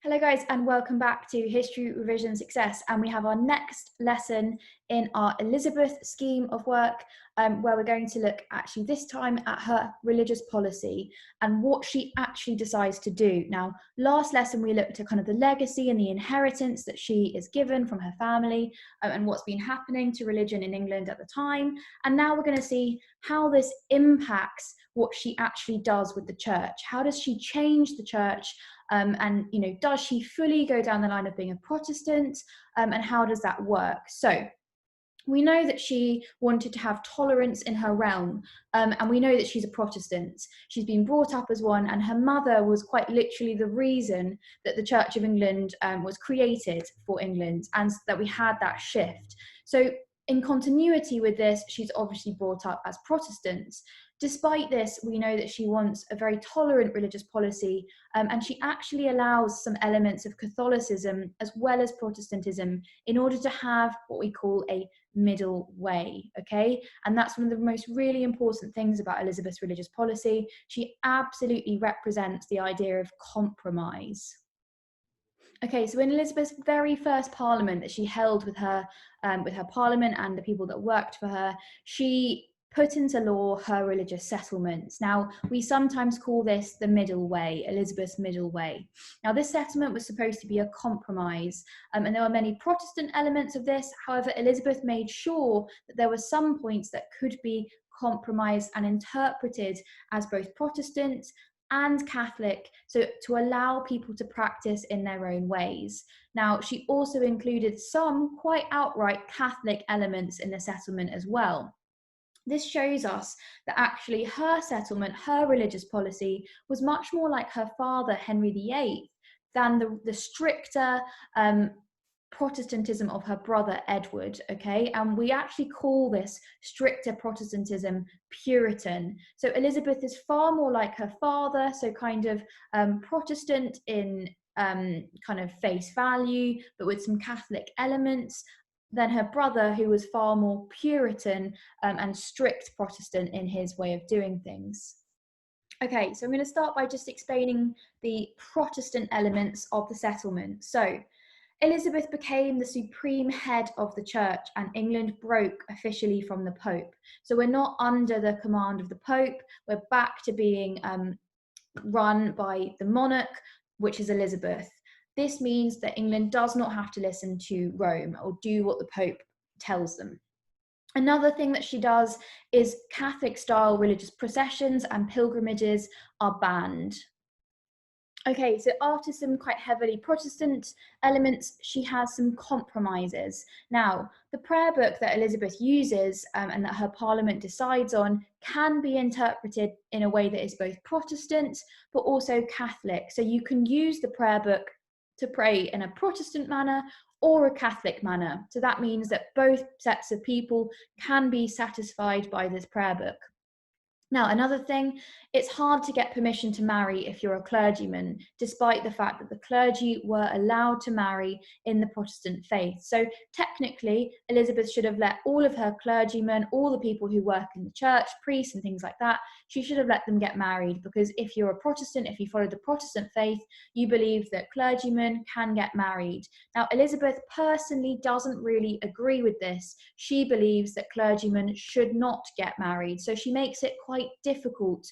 Hello guys, and welcome back to History Revision Success, and we have our next lesson in our Elizabeth scheme of work, where we're going to look actually this time at her religious policy and what she actually decides to do. Now, last lesson we looked at kind of the legacy and the inheritance that she is given from her family, and what's been happening to religion in England at the time, and now we're going to see how this impacts what she actually does with the church. How does she change the church? And does she fully go down the line of being a Protestant, and how does that work? So we know that she wanted to have tolerance in her realm, and we know that she's a Protestant. She's been brought up as one, and her mother was quite literally the reason that the Church of England was created for England, and that we had that shift. So in continuity with this, she's obviously brought up as Protestants. Despite this, we know that she wants a very tolerant religious policy, and she actually allows some elements of Catholicism as well as Protestantism in order to have what we call a middle way, okay? And that's one of the most really important things about Elizabeth's religious policy. She absolutely represents the idea of compromise. Okay, so in Elizabeth's very first parliament that she held with her parliament and the people that worked for her, she put into law her religious settlements. Now, we sometimes call this the middle way, Elizabeth's middle way. Now, this settlement was supposed to be a compromise, and there were many Protestant elements of this. However, Elizabeth made sure that there were some points that could be compromised and interpreted as both Protestant and Catholic, so to allow people to practice in their own ways. Now, she also included some quite outright Catholic elements in the settlement as well. This shows us that actually her settlement, her religious policy, was much more like her father, Henry VIII, than the stricter Protestantism of her brother Edward, okay? And we actually call this stricter Protestantism Puritan. So Elizabeth is far more like her father, so kind of Protestant in kind of face value, but with some Catholic elements, than her brother, who was far more Puritan and strict Protestant in his way of doing things. Okay, so I'm going to start by just explaining the Protestant elements of the settlement. So Elizabeth became the supreme head of the church, and England broke officially from the Pope. So we're not under the command of the Pope, we're back to being run by the monarch, which is Elizabeth. This means that England does not have to listen to Rome or do what the Pope tells them. Another thing that she does is Catholic-style religious processions and pilgrimages are banned. Okay, so after some quite heavily Protestant elements, she has some compromises. Now, the prayer book that Elizabeth uses and that her parliament decides on can be interpreted in a way that is both Protestant but also Catholic. So you can use the prayer book to pray in a Protestant manner or a Catholic manner. So that means that both sets of people can be satisfied by this prayer book. Now, another thing, it's hard to get permission to marry if you're a clergyman, despite the fact that the clergy were allowed to marry in the Protestant faith. So technically, Elizabeth should have let all of her clergymen, all the people who work in the church, priests and things like that, she should have let them get married, because if you're a Protestant, if you follow the Protestant faith, you believe that clergymen can get married. Now, Elizabeth personally doesn't really agree with this. She believes that clergymen should not get married. So she makes it quite difficult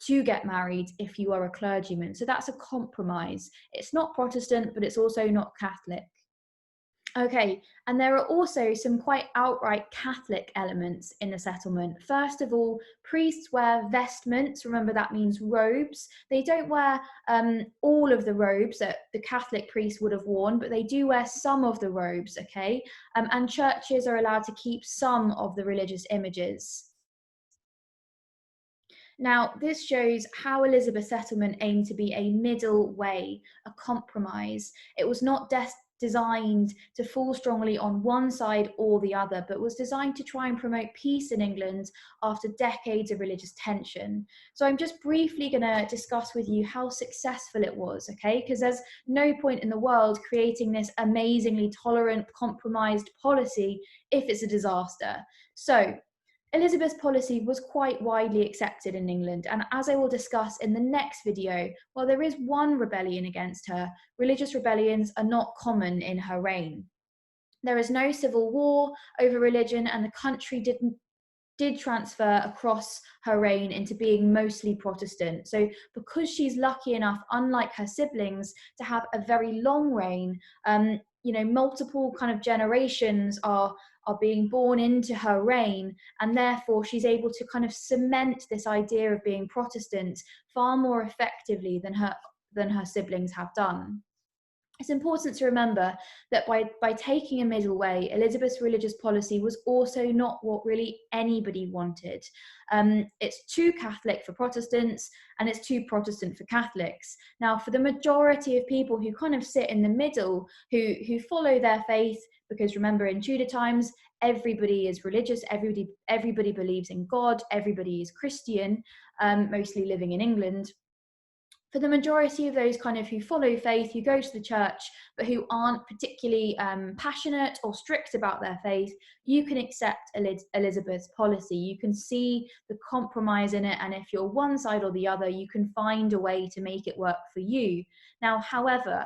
to get married if you are a clergyman. So that's a compromise. It's not Protestant, but it's also not Catholic. Okay, and there are also some quite outright Catholic elements in the settlement. First of all, priests wear vestments. Remember, that means robes. They don't wear all of the robes that the Catholic priests would have worn, but they do wear some of the robes, okay? And churches are allowed to keep some of the religious images. Now, this shows how Elizabeth's settlement aimed to be a middle way, a compromise. It was not designed to fall strongly on one side or the other, but was designed to try and promote peace in England after decades of religious tension. So I'm just briefly going to discuss with you how successful it was, okay? Because there's no point in the world creating this amazingly tolerant, compromised policy if it's a disaster. So Elizabeth's policy was quite widely accepted in England, and as I will discuss in the next video, while there is one rebellion against her, religious rebellions are not common in her reign. There is no civil war over religion, and the country did transfer across her reign into being mostly Protestant. So because she's lucky enough, unlike her siblings, to have a very long reign, multiple kind of generations are being born into her reign, and therefore she's able to kind of cement this idea of being Protestant far more effectively than her siblings have done. It's important to remember that by taking a middle way, Elizabeth's religious policy was also not what really anybody wanted. It's too Catholic for Protestants, and it's too Protestant for Catholics. Now, for the majority of people who kind of sit in the middle, who follow their faith, because remember, in Tudor times, everybody is religious, everybody believes in God, everybody is Christian, mostly living in England. For the majority of those kind of who follow faith, who go to the church, but who aren't particularly passionate or strict about their faith, you can accept Elizabeth's policy. You can see the compromise in it, and if you're one side or the other, you can find a way to make it work for you. Now, however,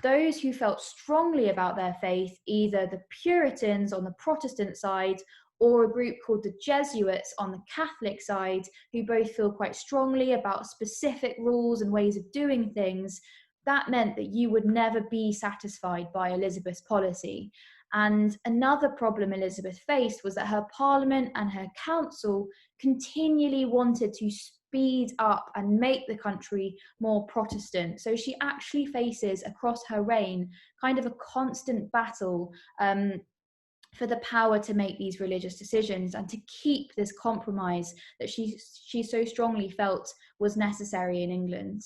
those who felt strongly about their faith, either the Puritans on the Protestant side or a group called the Jesuits on the Catholic side, who both feel quite strongly about specific rules and ways of doing things, that meant that you would never be satisfied by Elizabeth's policy. And another problem Elizabeth faced was that her parliament and her council continually wanted to speed up and make the country more Protestant. So she actually faces across her reign kind of a constant battle for the power to make these religious decisions and to keep this compromise that she so strongly felt was necessary in England.